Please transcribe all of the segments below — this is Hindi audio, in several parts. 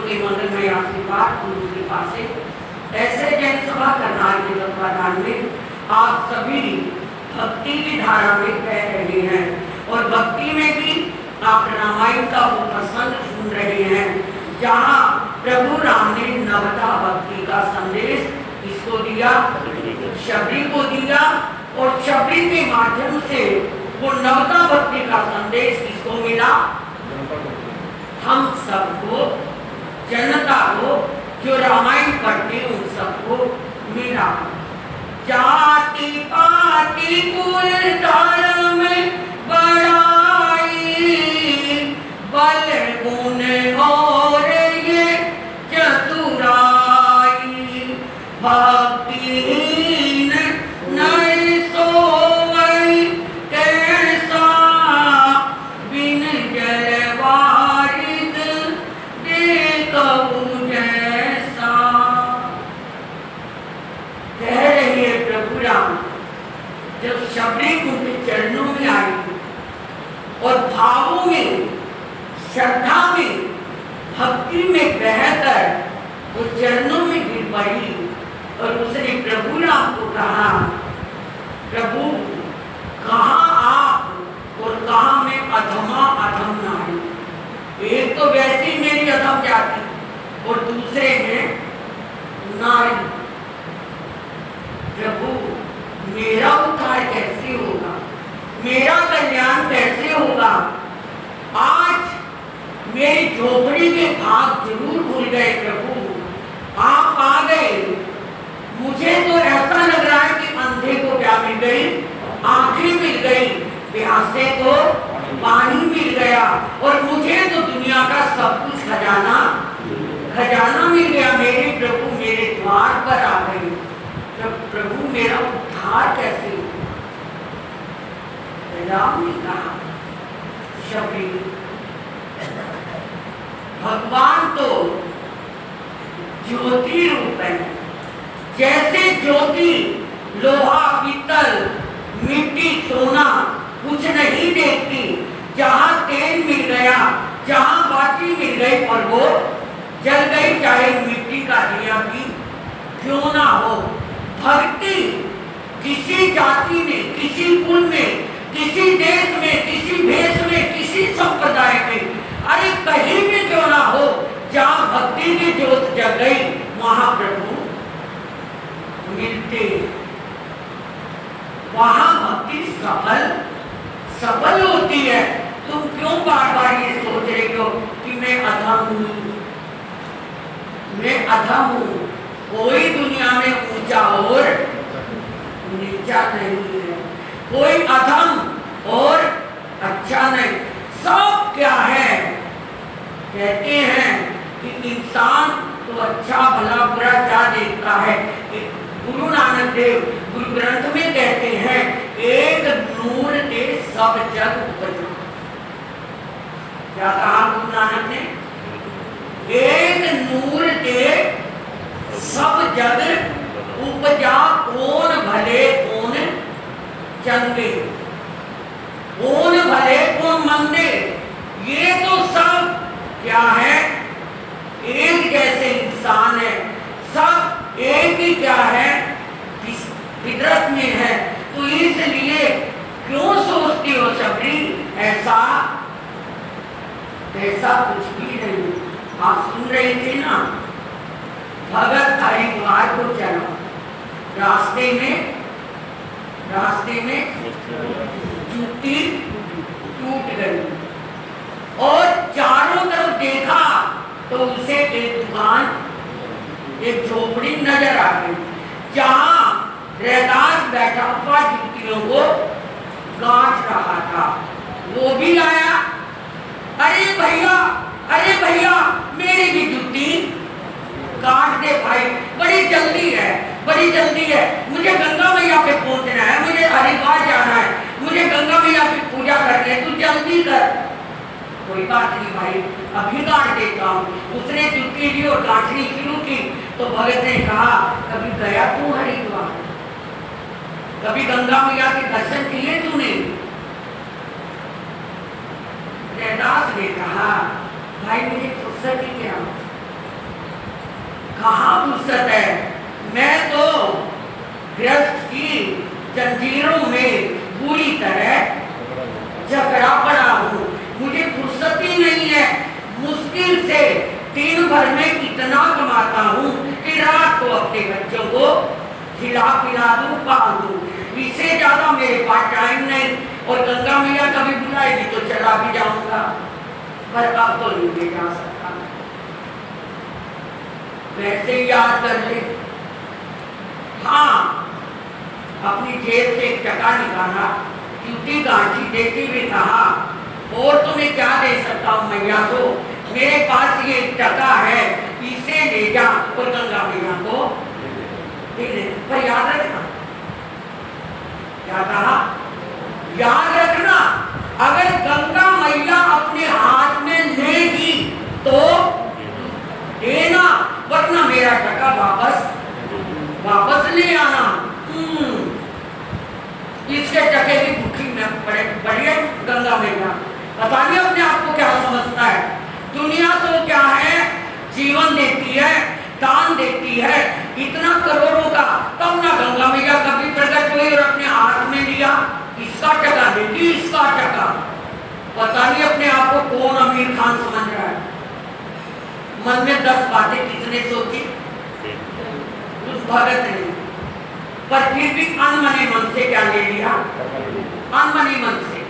के मंगलमय आशीर्वाद गुरु कृपा से ऐसे जन सभा करनाल के तत्वाधान में आप सभी भक्ति की धारा में बह रहे हैं और भक्ति में भी आप रामायण का वो प्रसंग सुन रहे हैं जहाँ प्रभु राम ने नवता भक्ति का संदेश किसको दिया, शबरी को दिया। और शबरी के माध्यम से वो नवता भक्ति का संदेश किसको मिला, हम सबको, जनता को, जो रामायण पढ़ते उन सबको मिला। जाति पाति कुल धर्म बड़ाई बल गुण और ये चतुराई भक्तिहीन नर सोवई कैसा बिन जल वारिद देखऊ जैसा। कह रही है प्रभु राम, जब शबरी उनके चरणों में आई और भावों में, श्रद्धा में, भक्ति में बहकर वो चरणों में गिर पड़ी और उसने प्रभु राम को कहा, प्रभु कहाँ आप और कहाँ मैं अधमा अधम नारी। एक तो वैसी मेरी अधम जाति और दूसरे में नारी। प्रभु मेरा उद्धार कैसे होगा, मेरा कल्याण कैसे होगा। आज मेरी झोपड़ी के भाग जरूर भूल गए प्रभु, आप आ गए। मुझे तो ऐसा लग रहा है कि अंधे को क्या मिल गई, आंखें मिल गई, प्यासे को पानी मिल गया और मुझे तो दुनिया का सब कुछ खजाना मिल गया। मेरे प्रभु मेरे द्वार पर आ गए। प्रभु मेरा उद्धार कैसे हो। राम ने कहा, शबरी भगवान तो ज्योति रूप है। जैसे ज्योति लोहा पीतल मिट्टी सोना कुछ नहीं देखती, जहाँ तेल मिल गया, जहाँ बाती मिल गई और वो जल गई, चाहे मिट्टी का दिया भी क्यों ना हो। भक्ति किसी जाति में, किसी कुल में, किसी देश में, किसी भेष में, किसी संप्रदाय में, अरे कहीं भी क्यों ना हो, जहाँ भक्ति की ज्योत जग गई वहाँ प्रभु मिलते। वहाँ भक्ति सफल होती है। तुम क्यों बार बार ये सोच रहे हो कि मैं अधम हूँ, मैं अधम हूँ। कोई दुनिया में ऊंचा और नीचा नहीं है, कोई अधम और अच्छा नहीं, सब क्या है। कहते हैं कि इंसान तो अच्छा भला बुरा क्या देखता है। गुरु नानक देव गुरु ग्रंथ में कहते हैं, एक नूर दे सब जग उपजा। क्या कहा गुरु नानक ने, एक नूर दे सब जग उपजा, कौन भले कौन चंगे, कौन भले कौन मंदे। ये तो सब क्या है, एक जैसे इंसान है, सब एक ही क्या है, फितरत में है। तो इसलिए क्यों सोचती हो शबरी, ऐसा कुछ भी नहीं। आप सुन रहे थे ना, भगत हरिद्वार को चलो, रास्ते में जूती टूट गई और चारों तरफ देखा तो उसे एक दुकान, एक झोपड़ी नजर आ गई, जहां रैदास बैठा हुआ जूतियों को गांठ रहा था। वो भी आया, अरे भैया मेरी भी जूती काट दे भाई, बड़ी जल्दी है, मुझे गंगा मैया पे पहुंचना है, मुझे हरिद्वार जाना है, मुझे गंगा मैया की पूजा करनी है, तू जल्दी कर। कोई बात नहीं भाई, अभी काट देता हूँ। उसने चुटकी ली और काटनी शुरू की तो भगत ने कहा, कभी गया तू हरिद्वार, कभी गंगा मैया के दर्शन किए तूने? रैदास ने कहा, भाई मुझे फुर्सत ही क्या, कहाँ फुर्सत है। मैं तो गृहस्थ की जंजीरों में पूरी तरह जकड़ा पड़ा हूँ, मुझे फुर्सत ही नहीं है। मुश्किल से दिन भर में इतना कमाता हूँ कि रात को अपने बच्चों को खिला पिला दूँ, पाल दूँ, इससे ज्यादा मेरे पास टाइम नहीं। और गंगा मैया कभी बुलाएगी तो चला भी जाऊंगा, पर अब तो नहीं ले जा सकता। वैसे ही याद कर ले। हाँ, अपनी जेब से एक टका निकाला, चूटी गांठी देती हुए कहा, और तुम्हें क्या दे सकता हूँ मैया को, मेरे पास ये एक टका है, इसे ले जा और गंगा मैया को दे दे। पर याद रखना, क्या कहा, याद रखना, अगर गंगा मैया अपने हाथ में लेगी तो देना, वरना मेरा टका वापस ले आना। इसके टके की भूखी में बढ़िया गंगा मैया, पता नहीं अपने आप को क्या समझता है। दुनिया तो क्या है, जीवन देती है, दान देती है, इतना करोड़ों का, तब ना गंगा मैया कभी प्रकट हुई और अपने हाथ में लिया, इसका टका देती, इसका टका। पता नहीं अपने आप को कौन अमीर खान समझ रहा है। मन में 10 बातें किसने सोची, उस भगत ने, पर फिर भी अनमने मन से क्या ले लिया, अनमने मन से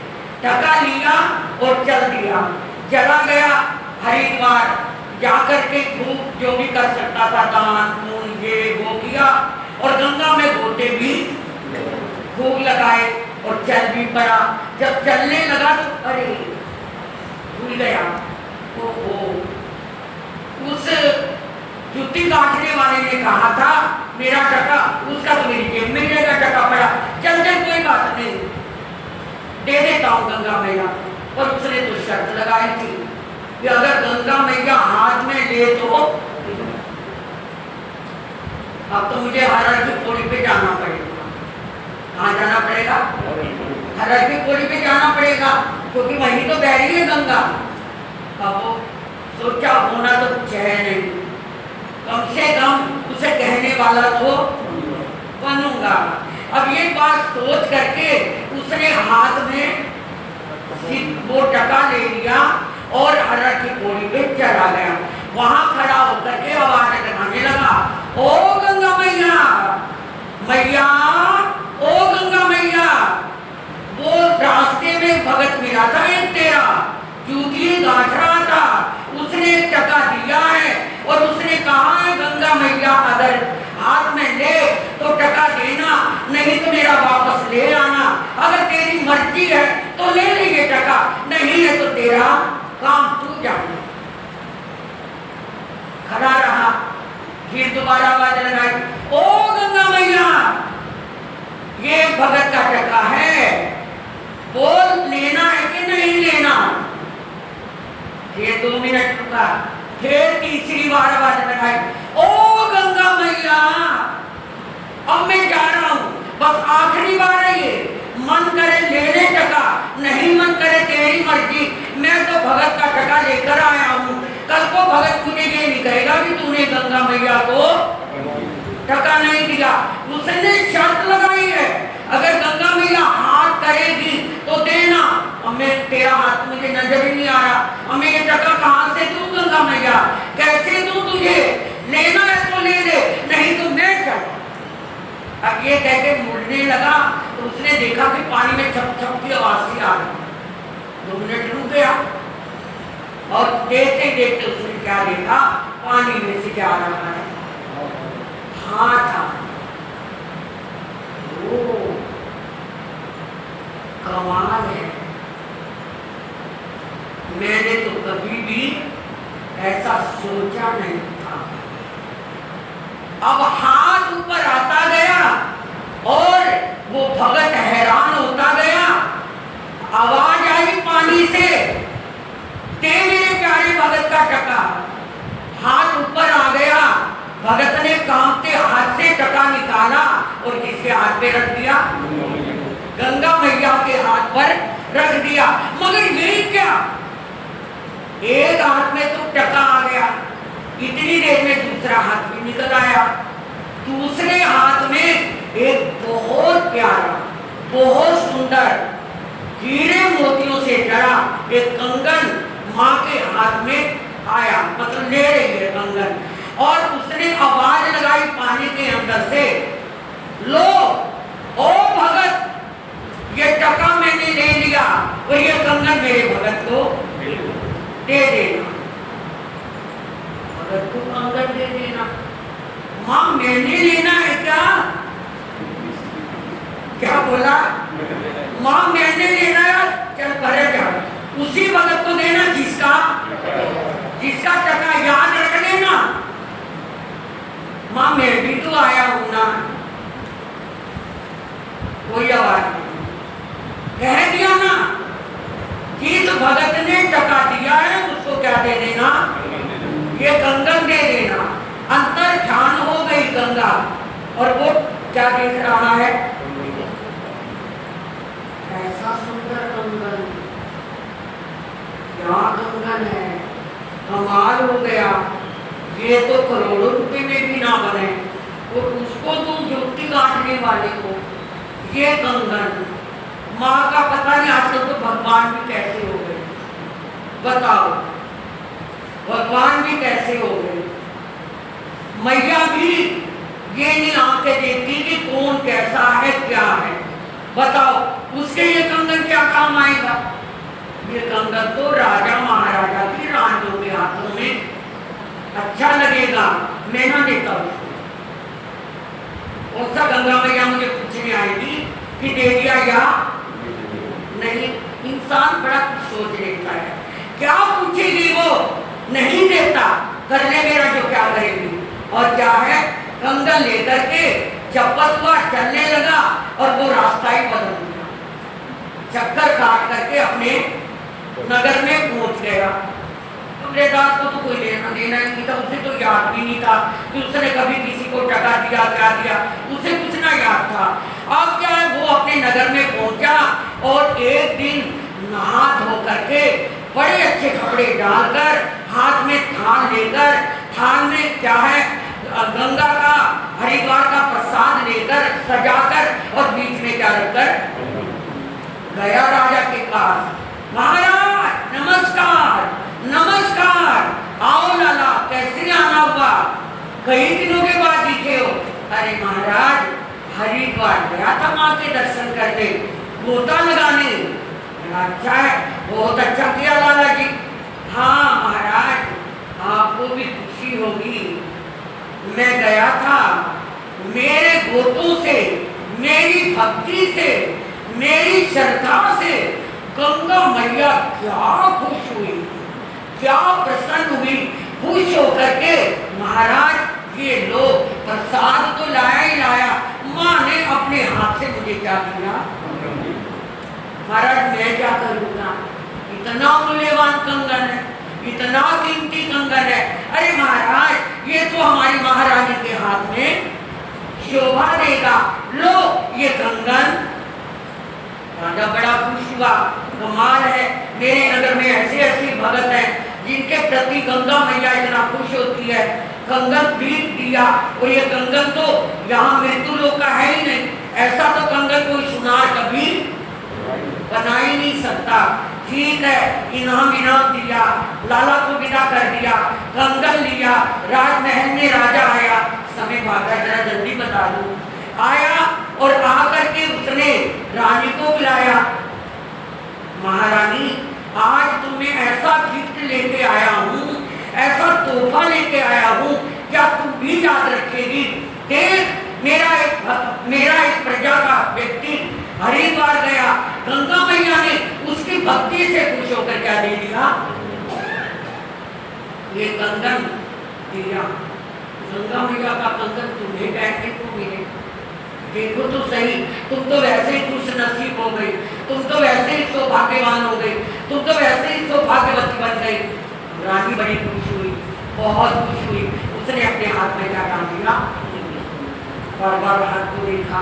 टका लिया और चल दिया। चला गया हरिद्वार, जाकर के खूब जो भी कर सकता था दान पुण्य ये वो किया, और गंगा में गोते भी खूब लगाए और चल भी पड़ा। जब चलने लगा तो अरे भूल गया, ओहो, उस जूती काटने वाले ने कहा था मेरा टका, उसका तो मेरी जेब में रहेगा, टका पड़ा, चल चल कोई बात नहीं, दे देता हूँ गंगा मैया। और उसने तो शर्त लगाई थी कि अगर गंगा मैया हाथ में ले तो, अब तो मुझे हरर की पौड़ी पे जाना पड़ेगा। कहाँ जाना पड़ेगा, हरर की पौड़ी पे जाना पड़ेगा, क्योंकि वहीं तो बह रही है गंगा। अब वो सोचा होना तो कुछ है नहीं, कम से कम उसे कहने वाला तो बनूंगा। अब ये बात सोच करके उसने हाथ में वो टका ले लिया और हरर की पौड़ी पे चला गया। वहां खड़ा होकर के आवाज लगाने लगा, ओ गंगा मैया, मैया, ओ गंगा मैया। वो रास्ते में भगत मिला था एक तेरा, जूती गांठ रहा था, उसने एक टका दिया है और उसने कहा है गंगा मैया अगर हाथ में ले तो टका देना, नहीं तो मेरा वापस ले आना। अगर तेरी मर्जी है तो ले लेंगे टका, नहीं है तो तेरा काम तू जाने। खड़ा रहा, फिर दोबारा आवाज लगाई, ओ गंगा मैया, ये भगत का टका है, बोल लेना है कि नहीं लेना। फिर 2 मिनट रुका, फिर तीसरी बार आवाज लगाई, ओ गंगा मैया, अब मैं जा रहा हूँ, बस आखिरी बार है ये, मन करे ले ले टका, नहीं मन करे तेरी मर्जी, मैं तो भगत का टका लेकर आया हूँ। कल को भगत मुझे ये नहीं कहेगा कि तूने गंगा मैया को टका नहीं दिया। उसने शर्त लगाई है, अगर गंगा मैया हाथ करेगी तो देना। अब मैं तेरा हाथ मुझे नजर ही नहीं आ रहा, अब मैं ये टका कहाँ से दूं गंगा मैया, कैसे दूं तुझे, लेना है तो ले ले, नहीं तो मैं चल। अब ये कह के मुड़ने लगा तो उसने देखा कि पानी में छप छप की आवाज सी आ रही। 2 मिनट रुक गया और देखते देखते उसने क्या देखा, पानी में से क्या आ रहा है, हाथ था। ओ कमाल है, मैंने तो कभी भी ऐसा सोचा नहीं था। अब हाथ ऊपर आता गया और वो भगत हैरान होता गया। आवाज आई पानी से, दे मेरे प्यारे भगत का टका। हाथ ऊपर आ गया, भगत ने कांपते हाथ से टका निकाला और किसके हाथ पे रख दिया, गंगा मैया के हाथ पर रख दिया। मगर ये क्या, एक हाथ में तो टका आ गया, इतनी देर में दूसरा हाथ भी निकल आया। दूसरे हाथ में एक बहुत प्यारा, बहुत सुंदर, हीरे मोतियों से जड़ा एक कंगन माँ के हाथ में आया, मतलब ले रही है कंगन। और उसने आवाज लगाई पानी के अंदर से, लो ओ भगत, ये टका मैंने ले लिया और ये कंगन मेरे भगत को दे देना। भगत को कंगन दे देना, माँ मैंने लेना है क्या? क्या बोला? माँ मैंने लेना है, चल करे जा, उसी भगत को देना जिसका टका, याद रख लेना। माँ मैं भी तो आया हूं ना। कोई आवाज नहीं, कह दिया ना, जिस भगत ने टका दिया है उसको क्या दे देना? ये कंगन दे देना। अंतर ध्यान हो गई गंगा, और वो क्या देख रहा है? ऐसा सुंदर कंगन, क्या कंगन है, कमाल हो गया, ये तो करोड़ों रुपए में भी ना बने, और उसको तुम जुत्ती काटने वाले को ये कंगन। माँ का पता नहीं आजकल तो भगवान भी कैसे हो गए, बताओ, भगवान भी कैसे हो गए। मैया भी ये नहीं आंखें देखती कि कौन कैसा है, क्या है, बताओ, उसके ये कंगन क्या काम आएगा? ये कंगन तो राजा महाराजा की रानियों के हाथों में अच्छा लगेगा, मैं ना देता उसको। और सा गंगा मैया मुझे पूछने आएगी कि दे दिया या नहीं। इंसान बड़ा कुछ सोच लेता है, क्या पूछेगी वो? नहीं देता, कर ले मेरा जो क्या करेगी। और क्या है, कंगन लेकर के चप्पल हुआ, चलने लगा, और वो रास्ता ही बदल दिया, चक्कर काट करके अपने नगर में पहुंच गया। तुमरेदास को तो कोई लेना देना नहीं था, उसे तो याद भी नहीं था कि उसने कभी किसी को टका दिया, क्या दिया, उसे कुछ ना याद था। अब क्या है, वो अपने नगर में पहुंचा और एक दिन नहा धो करके बड़े अच्छे कपड़े डालकर, हाथ में थाल लेकर, थाल में क्या है, गंगा का, हरिद्वार का प्रसाद लेकर, सजाकर, और बीच में क्या रखकर गया राजा के पास। महाराज नमस्कार, नमस्कार, आओ लाला, कैसे आना हुआ, कई दिनों के बाद दिखे हो। अरे महाराज, हरिद्वार गया था माँ के दर्शन करने, गोता लगाने। अच्छा है, बहुत अच्छा किया लाला जी। हाँ महाराज, आपको भी खुशी होगी, मैं गया था, मेरे गोतों से, मेरी भक्ति से, मेरी श्रद्धा से गंगा मैया क्या खुश हुई, क्या प्रसन्न हुई। खुश होकर के महाराज ये लो प्रसाद तो लाया ही लाया, माँ ने अपने हाथ से मुझे क्या दिया। महाराज मैं क्या करूँगा, इतना मूल्यवान कंगन है, इतना कीमती कंगन है। अरे महाराज, ये तो हमारी महारानी के हाथ में शोभा देगा, लो ये कंगन। राजा बड़ा खुश हुआ, कमाल है, मेरे नगर में ऐसे ऐसे भगत हैं जिनके प्रति गंगा मैया इतना खुश होती है। कंगन भी दिया, और ये कंगन तो यहाँ मृत्यु लोक का है ही नहीं, ऐसा तो कंगन कोई सुनार कभी बना ही नहीं सकता। ठीक है, इनाम दिया, लाला को विदा कर दिया, कंगन लिया, राजमहल में राजा आया, समय भागा जरा जल्दी बता दूं, आया और आकर के उसने रानी को बुलाया। महारानी, आज तुम्हें ऐसा गिफ्ट लेके आया हूँ, ऐसा तोहफा लेके आया हूँ, क्या तुम भी याद रखेगी? देख, मेरा एक प्रजा का व्यक्ति हरिद्वार गया, गंगा मैया ने उसकी भक्ति से खुश होकर क्या दे दिया, ये कंगन दिया। गंगा मैया का कंगन तुम्हें बैठने को मिले, देखो तो सही, तुम तो वैसे ही खुश नसीब हो गई, तुम तो वैसे ही सौभाग्यवान हो गई, तुम तो वैसे ही सौभाग्यवती बन गई। रानी बड़ी खुश हुई, बहुत खुश हुई, उसने अपने हाथ में क्या डाल दिया, बार हाथ को देखा,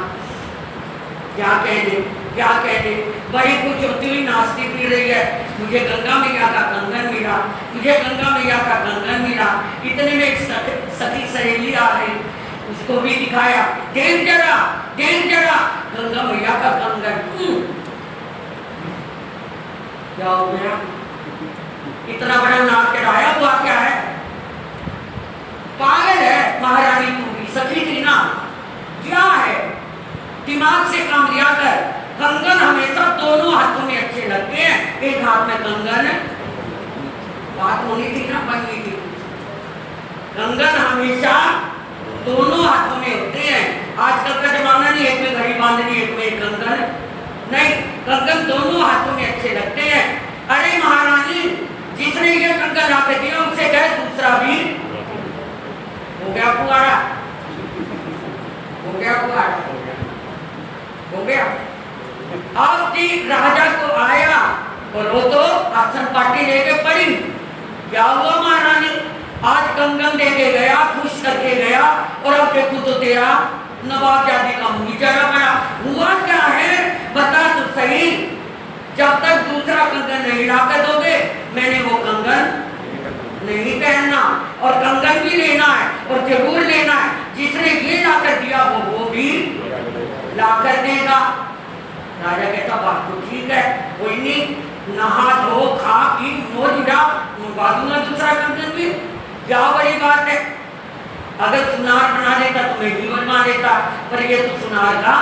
क्या कह दे, बड़ी खुश होती हुई नाचती फिर रही है, मुझे गंगा मैया का कंगन मिला, मुझे गंगा मैया का कंगन मिला। इतने में एक सखी सहेली आ गई, उसको भी दिखाया, देख जरा गंगा मैया का कंगन। क्या हो गया? इतना बड़ा नाक चढ़ाया हुआ क्या है? पागल है महारानी, तू भी सखी थी ना, क्या है? दिमाग से काम लिया कर। कंगन हमेशा दोनों हाथों में अच्छे लगते हैं, एक हाथ में कंगन, बात होनी थी ना, बननी थी। कंगन हमेशा दोनों हाथों में होते हैं। आजकल का जमाना नहीं, एक में घड़ी बांधनी, एक में कंगन नहीं, कंगन दोनों हाथों में अच्छे लगते हैं। अरे महारानी, जिसने ये कंगन लाके दिया उसे कहे दूसरा भी हो गया पुआरा, हो गया पुआरा, हो गया। अब जी राजा को आया और वो तो आसन पार्टी लेके पड़ी। क्या हुआ महारानी? आज कंगन देके गया, खुश करके गया, और अब देखो तो तेरा नवाब जाति का मुंह चढ़ा पड़ा। हुआ क्या है बता तो सही। जब तक दूसरा कंगन नहीं लाकर दोगे, मैंने वो कंगन नहीं पहनना, और कंगन भी लेना है और जरूर लेना है। जिसने ये लाकर दिया वो भी लाकर देगा। राजा कहता बात तो ठीक है, कोई नहीं, नहा धो खा पी मोज उड़ा, मंगवा दूंगा दूसरा कंगन भी, क्या बड़ी बात है। अगर सुनार बना देता तो मैं भी बनवा देता, पर ये तो सुनार का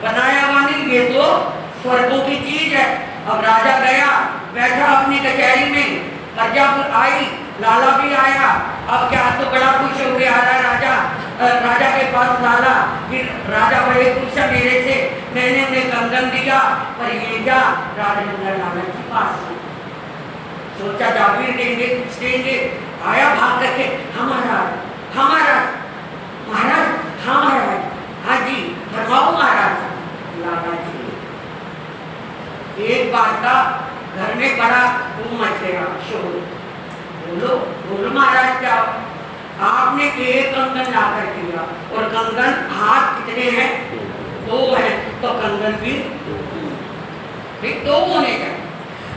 बनाया हुआ नहीं, ये तो स्वर्गों की चीज है। अब राजा गया, बैठा अपनी कचहरी में, प्रजापुर आई, लाला भी आया। अब क्या तो बड़ा खुश हो गया राजा के पास लाला, फिर राजा बड़े खुश है मेरे से, मैंने उन्हें कंगन दिया, पर ये क्या? राजेंद्र लाला के पास सोचा जागीर देंगे, कुछ देंगे। आया भाग करके, हमारा महाराज, हाँ महाराज, हाँ जी फरमाओ महाराज। लाला जी, एक बात का घर में बड़ा धूम मच गया, शोर। बोलो महाराज, क्या आपने एक कंगन ला कर दिया, और कंगन हाथ कितने हैं? 2 हैं, तो कंगन भी 2 होने चाहिए,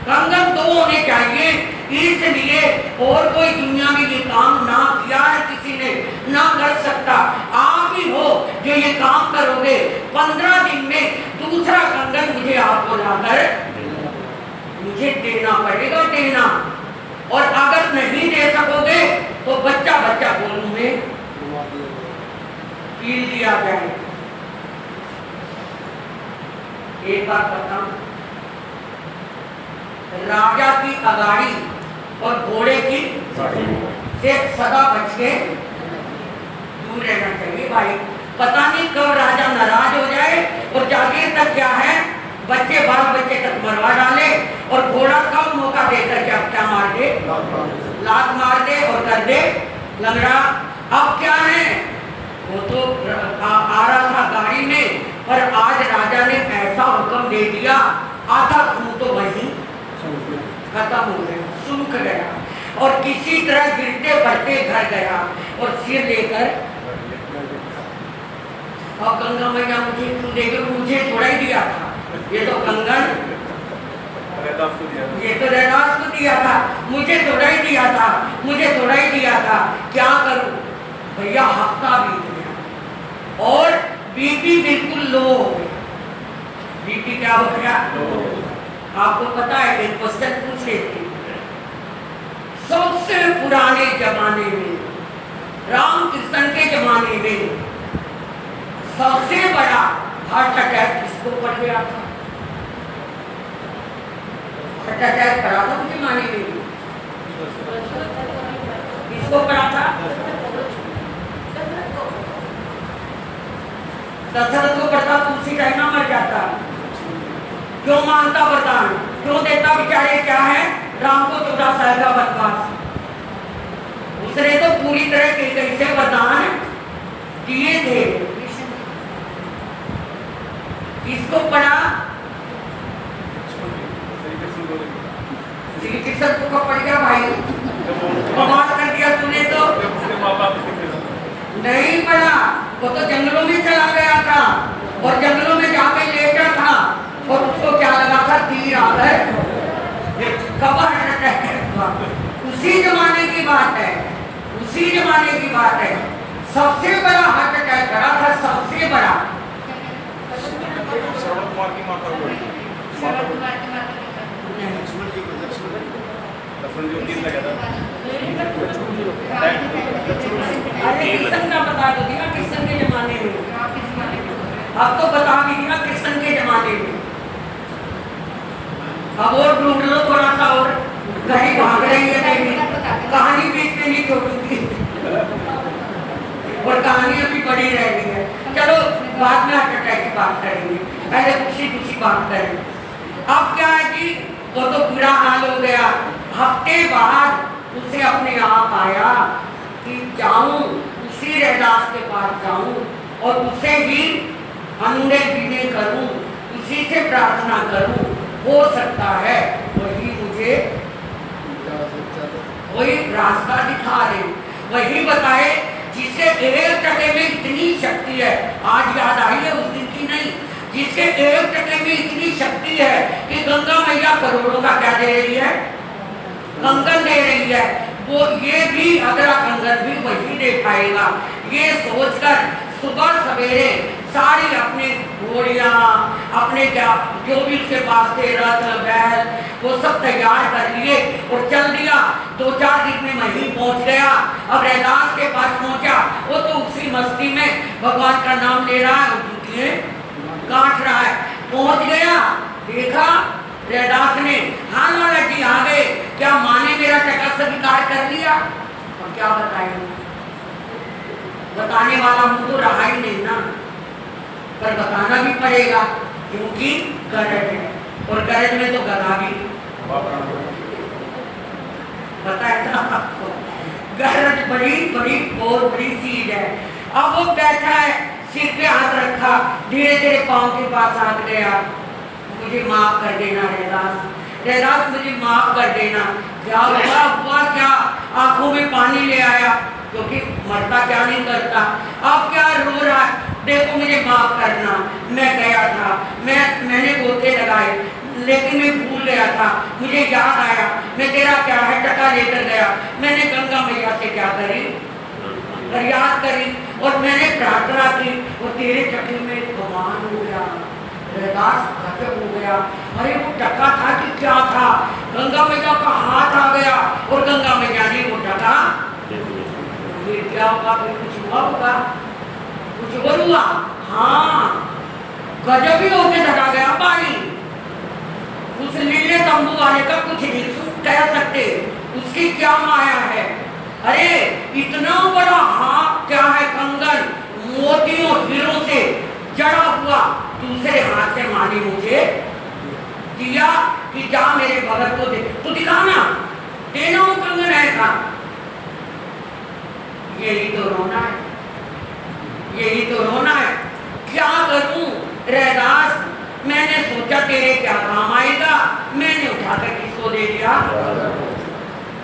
कंगन 2 होने चाहिए। इसलिए और कोई दुनिया में ये काम ना किया है किसी ने, ना कर सकता। आप ही हो जो ये काम करोगे। 15 दिन में दूसरा कंगन मुझे आपको लाकर मुझे देना पड़ेगा, देना। और अगर नहीं दे सकोगे तो बच्चा गोलू में कील दिया जाए। एक बात बताऊं, राजा की अगाड़ी और घोड़े की से सदा बच के दूर रहना चाहिए भाई। पता नहीं कब राजा नाराज हो जाए और जागीर तक क्या है, बच्चे बाल बच्चे तक मरवा डाले, और घोड़ा कब मौका देकर क्या मार दे, लात मार दे और कर दे लंगड़ा। अब क्या है, वो तो आ रहा था गाड़ी में, पर आज राजा ने ऐसा हुक्म दे दिया, आधा खून तो वहीं खत्म हो गया, सूख गया, और किसी तरह गिरते बढ़ते घर गया, और सिर लेकर। और गंगा मैया मुझे क्यों देगी? मुझे थोड़ा ही दिया था, ये तो कंगन, ये तो रहदास को दिया था, मुझे थोड़ा ही दिया था, मुझे थोड़ा ही दिया था। क्या करूं भैया, हफ्ता बीत गया और बीपी बिल्कुल लो हो गया। बीपी क्या हो गया? आपको पता है, एक क्वेश्चन पूछ लेती। सबसे पुराने जमाने में, रामकृष्ण के जमाने में, सबसे बड़ा हार्ट अटैक किसको पड़ गया था? हार्ट अटैक पड़ा था उस जमाने में, किसको पड़ा था? दशरथ को पड़ता तो उसी टाइम ना मर जाता। क्यों मानता वरदान, क्यों देता? बेचारे क्या है, राम को 14 साल का वनवास, उसने तो पूरी तरह के कैसे वरदान दिए थे। किसको पड़ा? श्री कृष्ण को पड़ गया भाई, कमाल कर दिया तूने तो। नहीं पड़ा, वो तो जंगलों में चला गया था, और जंगलों में जाके लेटा था, और उसको क्या लगा था, तीर आ गए, कबर अटैक हुआ। उसी जमाने की बात है, उसी जमाने की बात है। सबसे बड़ा हार्ट अटैक करा था, सबसे बड़ा। अरे कृष्ण का बता तो दिया, कृष्ण के जमाने में। अब तो बता भी दिया कृष्ण के जमाने में। अब और ढूंढ लो थोड़ा सा, और घड़ी भाग रही है मेरी, कहानी बीच में नहीं छोड़ूंगी और कहानी अभी बड़ी रह गई है। चलो बाद में हार्ट अटैक की बात करेंगे, पहले खुशी बात करें। अब क्या है कि वो तो बुरा हाल हो गया। हफ्ते बाद उसे अपने आप आया कि जाऊं उसी रैदास के पास जाऊं और उसे ही अंडे बीने करूं, उसी से प्रार्थना करूं, हो सकता है वही मुझे वही रास्ता दिखा दे, वही बताए जिसके 1% में इतनी शक्ति है। आज याद आई है उस दिन की नहीं, जिसके 1% में इतनी शक्ति है कि गंगा मैया करोड़ों का क्या दे रही है, कंगन दे रही है। वो ये भी अगला कंगन भी वही दे पाएगा। ये सोचकर सुबह सवेरे सारी अपने घोड़ियाँ, अपने क्या जो भी उसके पास थे, रथ बैल, वो सब तैयार कर लिए और चल दिया। 2-4 दिन में वहीं पहुंच गया। अब रैदास के पास पहुंचा, वो तो उसी मस्ती में भगवान का नाम ले रहा है, उनके काट रहा है। पहुंच गया, देखा रैदास ने, हाँ लाला जी आ गए, क्या माने मेरा टका स्वीकार कर लिया? और क्या बताएंगे, बताने वाला मुझे तो रहा ही नहीं ना, पर बताना भी पड़ेगा क्योंकि गरज है, और गरज में तो गधा भी बताया था आपको। गरज बड़ी बड़ी बहुत बड़ी चीज है। अब वो बैठा है, सिर पे हाथ रखा, धीरे धीरे पांव के पास हाथ गया, मुझे माफ कर देना रैदास, रैदास मुझे माफ कर देना। क्या हुआ क्या? आंखों में पानी ले आया, क्योंकि मरता क्या नहीं करता। अब क्या रो रहा है, देखो मुझे माफ करना, मैं गया था, मैंने गोते लगाए, लेकिन मैं भूल गया था, मुझे याद आया, मैं तेरा क्या है टका लेकर गया, मैंने गंगा मैया से क्या करी, फरियाद करी और मैंने प्रार्थना की और तेरे टके में गुमान हो गया। रैदास गजब हो गया, अरे वो टका था कि क्या था? गंगा मैया का हाथ आ गया और गंगा मैया ने वो टका, ये क्या होगा, कुछ हुआ होगा, कुछ और हुआ। हाँ, गजब ही होके धरा गया पानी। उस नीले तंबू वाले का कुछ नहीं कह सकते, उसकी क्या माया है। अरे इतना बड़ा हाथ क्या है, कंगन मोतियों हीरों से जड़ा हुआ, दूसरे हाथ से माने मुझे दिया कि जा मेरे भगत को दे, तू दिखाना, देना वो कंगन ऐसा। यही तो रोना है, यही तो रोना है। क्या करूं रैदास, मैंने सोचा तेरे क्या काम आएगा, मैंने उठाकर किसको दे दिया?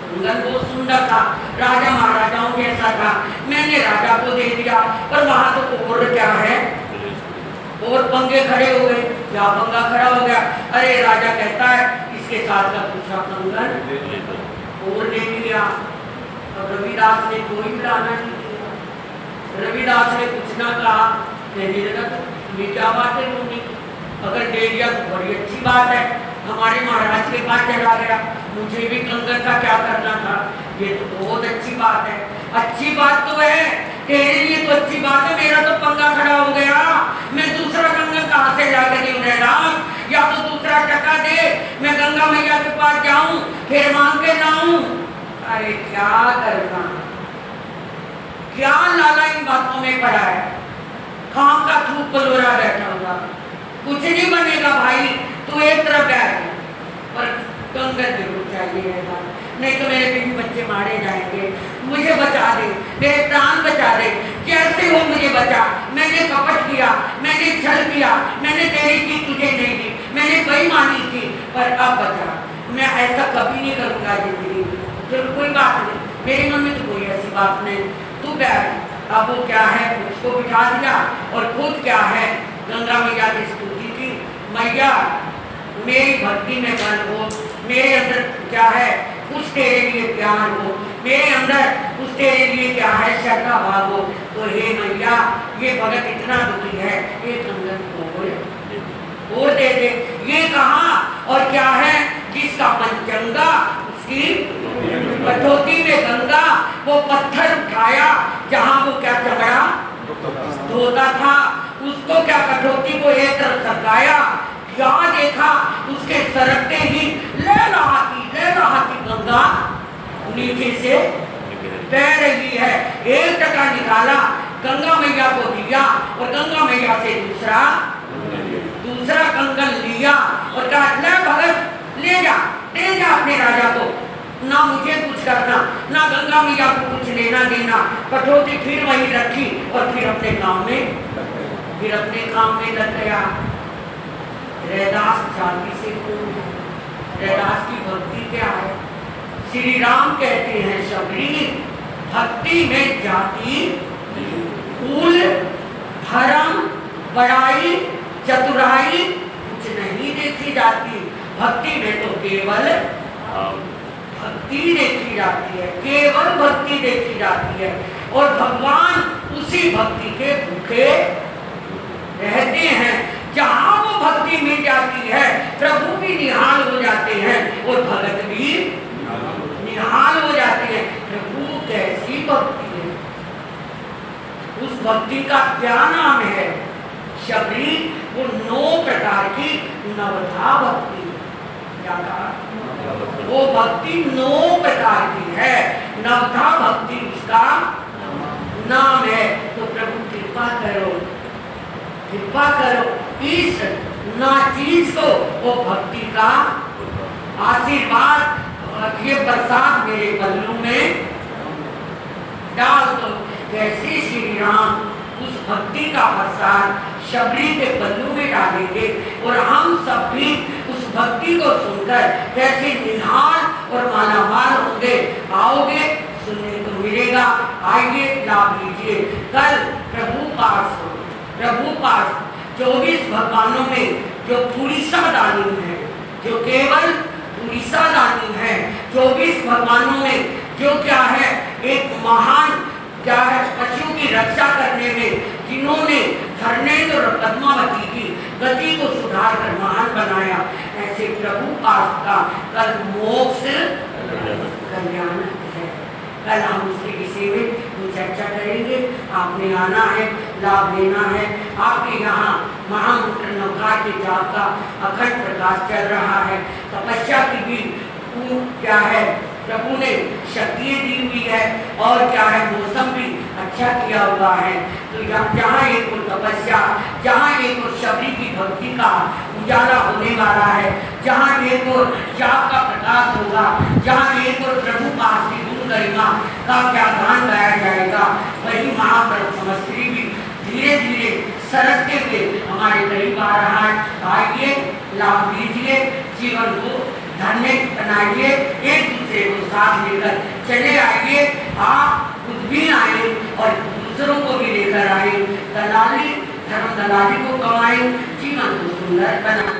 कंगन बहुत सुंदर था, राजा महाराजाओं जैसा था, मैंने राजा को दे दिया। पर वहां तो और क्या है, और पंगे खड़े हो गए। क्या पंगा खड़ा हो गया? अरे राजा कहता है इसके साथ का दूसरा कंगन और ले लिया। और रविदास ने कोई बुलाना नहीं किया। रविदास ने कुछ ना कहा, कहने लगा तो ये क्या बात है मुनि, अगर दे दिया तो बड़ी अच्छी बात है, हमारे महाराज के पास चला गया, मुझे भी कंगन का क्या करना था, ये तो बहुत अच्छी बात है। अच्छी बात तो है, तेरे लिए तो अच्छी बात है, मेरा तो पंगा खड़ा हो गया, मैं दूसरा कंगन कहाँ से लाकर दूं रैदास, या तो दूसरा टका दे, मैं गंगा मैया के पास जाऊं, फिर मांग के लाऊं। अरे क्या करना, क्या लाला इन बातों में पड़ा है, काम का थूक बलोरा बैठा हुआ, कुछ नहीं बनेगा भाई, तू एक तरफ बैठ, पर कंगन जरूर चाहिए है, नहीं तो मेरे बीवी बच्चे मारे जाएंगे, मुझे बचा दे, मेरे प्राण बचा दे, कैसे हो मुझे बचा, मैंने कपट किया, मैंने छल किया, मैंने तेरी चीज तुझे नहीं दी, मैंने बेईमानी की, पर अब बचा, मैं ऐसा कभी नहीं करूँगा जिंदगी में। चलो कोई बात नहीं, मेरे मन में तो कोई ऐसी बात नहीं, तू बैठ। अब वो क्या है, उसको बिठा दिया और खुद क्या है, गंगा मैया की स्तुति की, मैया मेरी भक्ति में बल हो, मेरे अंदर क्या है कुछ तेरे लिए प्यार हो, मेरे अंदर कुछ तेरे लिए क्या है श्रद्धा भाव हो, तो हे मैया ये भगत इतना दुखी है, ये कंगन को दे दे। ये कहा और क्या है, जिसका मन चंगा उसकी कठौती में गंगा, वो पत्थर उठाया जहां वो क्या चमड़ा धोता था, उसको क्या कठौती को एक तरफ सरकाया, क्या देखा उसके सरकते ही ले रहा थी गंगा नीचे से बह रही है। एक टका निकाला, गंगा मैया को दिया और गंगा मैया से दूसरा कंगन लिया और कहा ले भगत ले जा, दे जा अपने राजा को, ना मुझे कुछ करना, ना गंगा मैया को कुछ लेना देना। कठौती फिर वहीं रखी और फिर अपने काम में लग गया। रैदास जाति से कौन है? रैदास की भक्ति क्या है? श्री राम कहते हैं शबरी भक्ति में जाति कुल धर्म बड़ाई चतुराई कुछ नहीं देखी जाती, भक्ति में तो केवल भक्ति देखी जाती है, केवल भक्ति देखी जाती है। और भगवान उसी भक्ति के भूखे रहते हैं। जहां वो भक्ति मिल जाती है प्रभु भी निहाल हो जाते हैं और भगत भी निहाल हो जाते हैं। प्रभु कैसी भक्ति है, उस भक्ति का क्या नाम है? शबरी वो 9 प्रकार की नवधा भक्ति, क्या कहा? वो भक्ति 9 प्रकार की है, नवधा भक्ति उसका नाम है। तो प्रभु कृपा करो इस ना चीज को, वो भक्ति का आशीर्वाद, ये बरसात मेरे पल्लू में डाल दो। जैसे श्री राम उस भक्ति का बरसात शबरी के पल्लू में डालेंगे और हम सब भी उस भक्ति को सुनकर कैसे निहाल और मालामाल होंगे। आओगे सुनने को मिलेगा, आइए लाभ लीजिए। कल प्रभु पास 24 भगवानों में जो पुरीसा दानी है, जो केवल पुरीसा दानी है, 24 भगवानों में जो क्या है एक महान क्या है पशु की रक्षा करने में, जिन्होंने धर्मेंद्र और पद्मावती की गति को सुधार कर महान बनाया, ऐसे प्रभु पास का कल मोक्ष कल्याण है। कल हम उसके विषय में चर्चा करेंगे। आपने आना है, लाभ लेना है। आपके यहाँ महामंत्र नवकार के जाप का अखंड प्रकाश चल रहा है। तपस्या की भी क्या है प्रभु ने शक्ति दी हुई है और क्या है मौसम भी अच्छा किया हुआ है। तो जहाँ एक और तपस्या, जहाँ एक और शबरी की भक्ति का उजाला होने वाला है, जहाँ एक और जाप का प्रकाश होगा, जहाँ एक और प्रभु पास की गुण गरिमा का क्या गान गाया जाएगा, वही महाप्रभु समश्री भी धीरे धीरे सरकते हुए हमारे करीब आ रहा है। आइए लाभ लीजिए, जीवन को धन्य बनाइए, एक दूसरे को साथ लेकर चले आइए। आप खुद भी आए और दूसरों को भी लेकर आए। दलाली धर्म दलाली को कमाए, जीवन को सुंदर बनाए।